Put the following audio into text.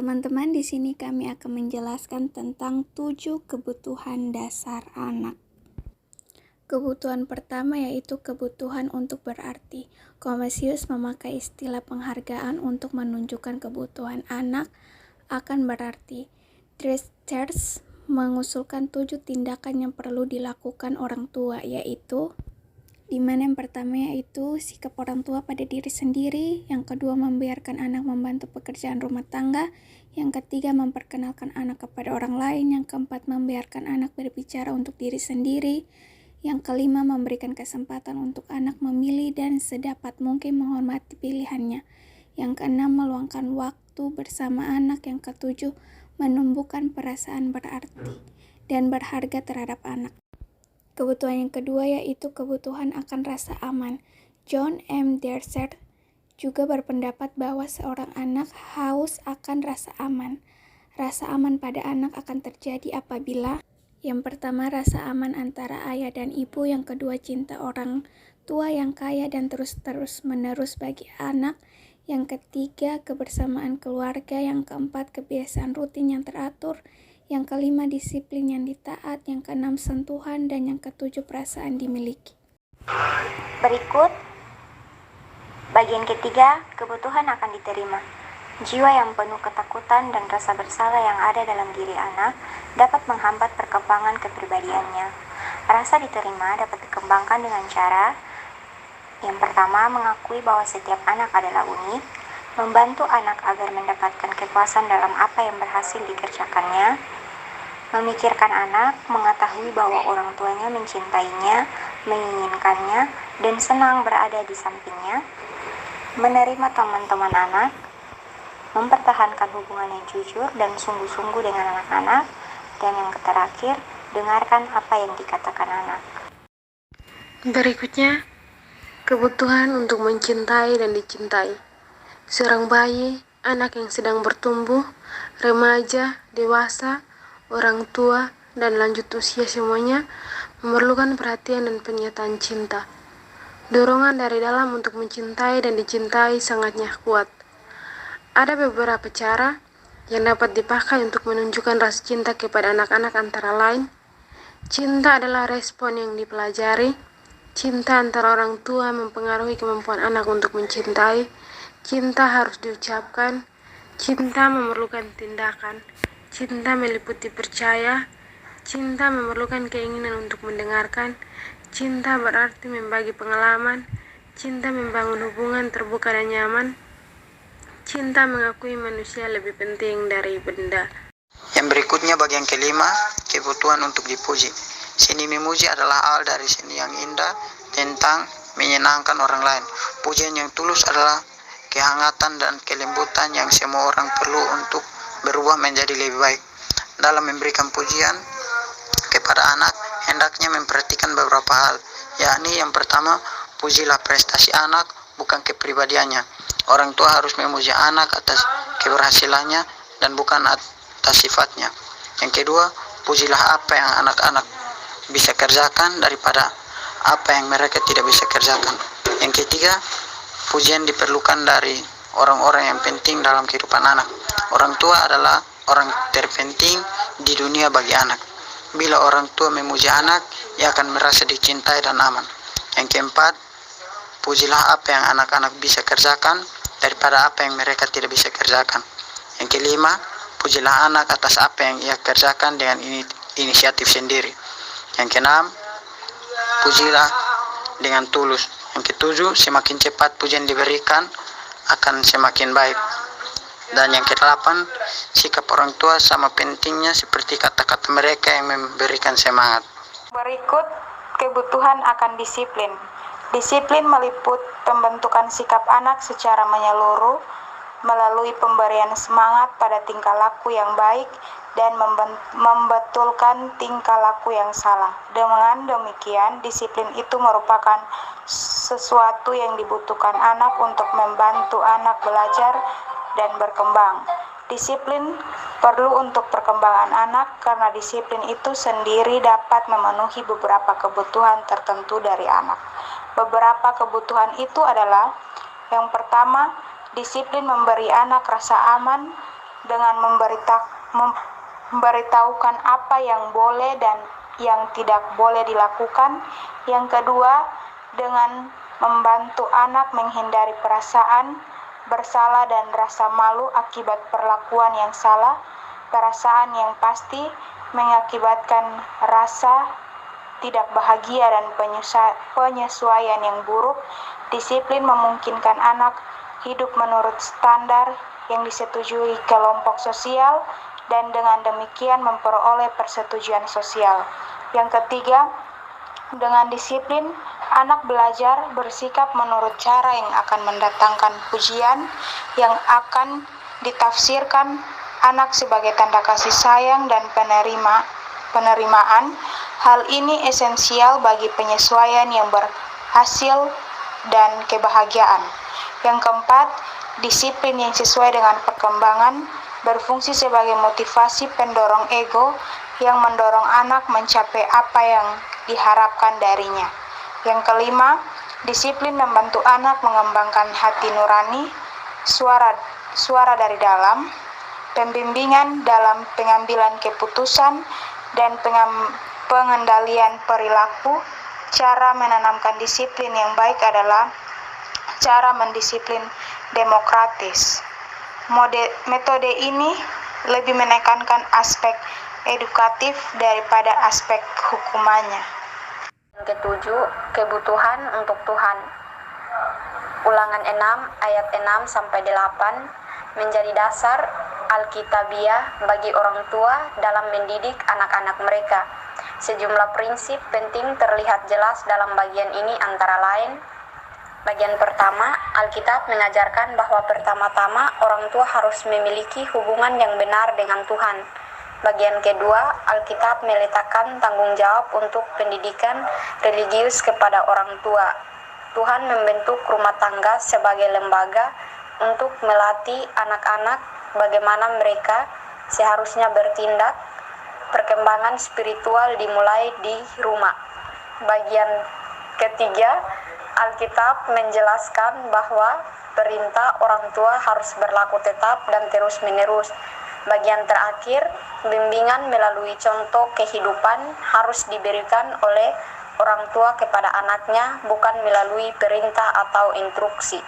teman-teman, di sini kami akan menjelaskan tentang 7 kebutuhan dasar anak. Kebutuhan pertama yaitu kebutuhan untuk berarti. Komasius memakai istilah penghargaan untuk menunjukkan kebutuhan anak akan berarti. Dressers mengusulkan 7 tindakan yang perlu dilakukan orang tua, yaitu di mana yang pertama yaitu sikap orang tua pada diri sendiri, yang kedua membiarkan anak membantu pekerjaan rumah tangga, yang ketiga memperkenalkan anak kepada orang lain, yang keempat membiarkan anak berbicara untuk diri sendiri, yang kelima memberikan kesempatan untuk anak memilih dan sedapat mungkin menghormati pilihannya, yang keenam meluangkan waktu bersama anak, yang ketujuh menumbuhkan perasaan berarti dan berharga terhadap anak. Kebutuhan yang kedua yaitu kebutuhan akan rasa aman. John M. Dresser juga berpendapat bahwa seorang anak haus akan rasa aman. Rasa aman pada anak akan terjadi apabila yang pertama rasa aman antara ayah dan ibu, yang kedua cinta orang tua yang kaya dan terus menerus bagi anak, yang ketiga kebersamaan keluarga, yang keempat kebiasaan rutin yang teratur, yang kelima disiplin yang ditaat, yang keenam sentuhan, dan yang ketujuh perasaan dimiliki. Berikut bagian ketiga, kebutuhan akan diterima. Jiwa yang penuh ketakutan dan rasa bersalah yang ada dalam diri anak dapat menghambat perkembangan kepribadiannya. Rasa diterima dapat dikembangkan dengan cara yang pertama, mengakui bahwa setiap anak adalah unik, membantu anak agar mendapatkan kepuasan dalam apa yang berhasil dikerjakannya, memikirkan anak, mengetahui bahwa orang tuanya mencintainya, menginginkannya, dan senang berada di sampingnya, menerima teman-teman anak, mempertahankan hubungan yang jujur dan sungguh-sungguh dengan anak-anak, dan yang terakhir, dengarkan apa yang dikatakan anak. Berikutnya, kebutuhan untuk mencintai dan dicintai. Seorang bayi, anak yang sedang bertumbuh, remaja, dewasa, orang tua, dan lanjut usia semuanya memerlukan perhatian dan pernyataan cinta. Dorongan dari dalam untuk mencintai dan dicintai sangatnya kuat. Ada beberapa cara yang dapat dipakai untuk menunjukkan rasa cinta kepada anak-anak, antara lain, cinta adalah respon yang dipelajari, cinta antara orang tua mempengaruhi kemampuan anak untuk mencintai, cinta harus diucapkan, cinta memerlukan tindakan, cinta meliputi percaya, cinta memerlukan keinginan untuk mendengarkan, cinta berarti membagi pengalaman, cinta membangun hubungan terbuka dan nyaman, cinta mengakui manusia lebih penting dari benda. Yang berikutnya bagian kelima, kebutuhan untuk dipuji. Seni memuji adalah hal dari seni yang indah tentang menyenangkan orang lain. Pujian yang tulus adalah kehangatan dan kelembutan yang semua orang perlu untuk berubah menjadi lebih baik. Dalam memberikan pujian kepada anak, hendaknya memperhatikan beberapa hal, yakni yang pertama, pujilah prestasi anak, bukan kepribadiannya. Orang tua harus memuji anak atas keberhasilannya dan bukan atas sifatnya. Yang kedua, pujilah apa yang anak-anak bisa kerjakan daripada apa yang mereka tidak bisa kerjakan. Yang ketiga, pujian diperlukan dari orang-orang yang penting dalam kehidupan anak. Orang tua adalah orang terpenting di dunia bagi anak. Bila orang tua memuji anak, ia akan merasa dicintai dan aman. Yang keempat, pujilah apa yang anak-anak bisa kerjakan daripada apa yang mereka tidak bisa kerjakan. Yang kelima, pujilah anak atas apa yang ia kerjakan dengan inisiatif sendiri. Yang keenam, pujilah dengan tulus. Yang ketujuh, semakin cepat pujian diberikan akan semakin baik. Dan yang kedelapan, sikap orang tua sama pentingnya seperti kata-kata mereka yang memberikan semangat. Berikut kebutuhan akan disiplin. Disiplin meliput pembentukan sikap anak secara menyeluruh melalui pemberian semangat pada tingkah laku yang baik dan membetulkan tingkah laku yang salah. Dengan demikian, disiplin itu merupakan sesuatu yang dibutuhkan anak untuk membantu anak belajar dan berkembang. Disiplin perlu untuk perkembangan anak karena disiplin itu sendiri dapat memenuhi beberapa kebutuhan tertentu dari anak. Beberapa kebutuhan itu adalah yang pertama, disiplin memberi anak rasa aman dengan memberitahukan apa yang boleh dan yang tidak boleh dilakukan. Yang kedua, dengan membantu anak menghindari perasaan bersalah dan rasa malu akibat perlakuan yang salah. Perasaan yang pasti mengakibatkan rasa tidak bahagia dan penyesuaian yang buruk. Disiplin memungkinkan anak hidup menurut standar yang disetujui kelompok sosial dan dengan demikian memperoleh persetujuan sosial. Yang ketiga, dengan disiplin, anak belajar bersikap menurut cara yang akan mendatangkan pujian, yang akan ditafsirkan anak sebagai tanda kasih sayang dan penerimaan. Hal ini esensial bagi penyesuaian yang berhasil dan kebahagiaan. Yang keempat, disiplin yang sesuai dengan perkembangan berfungsi sebagai motivasi pendorong ego yang mendorong anak mencapai apa yang diharapkan darinya. Yang kelima, disiplin membantu anak mengembangkan hati nurani, suara dari dalam, pembimbingan dalam pengambilan keputusan, dan pengendalian perilaku. Cara menanamkan disiplin yang baik adalah cara mendisiplin demokratis. Metode ini lebih menekankan aspek edukatif daripada aspek hukumannya. Yang ketujuh, kebutuhan untuk Tuhan. Ulangan 6 ayat 6-8 menjadi dasar Alkitabiah bagi orang tua dalam mendidik anak-anak mereka. Sejumlah prinsip penting terlihat jelas dalam bagian ini, antara lain: bagian pertama, Alkitab mengajarkan bahwa pertama-tama orang tua harus memiliki hubungan yang benar dengan Tuhan. Bagian kedua, Alkitab meletakkan tanggung jawab untuk pendidikan religius kepada orang tua. Tuhan membentuk rumah tangga sebagai lembaga untuk melatih anak-anak bagaimana mereka seharusnya bertindak. Perkembangan spiritual dimulai di rumah. Bagian ketiga, Alkitab menjelaskan bahwa perintah orang tua harus berlaku tetap dan terus-menerus. Bagian terakhir, bimbingan melalui contoh kehidupan harus diberikan oleh orang tua kepada anaknya, bukan melalui perintah atau instruksi.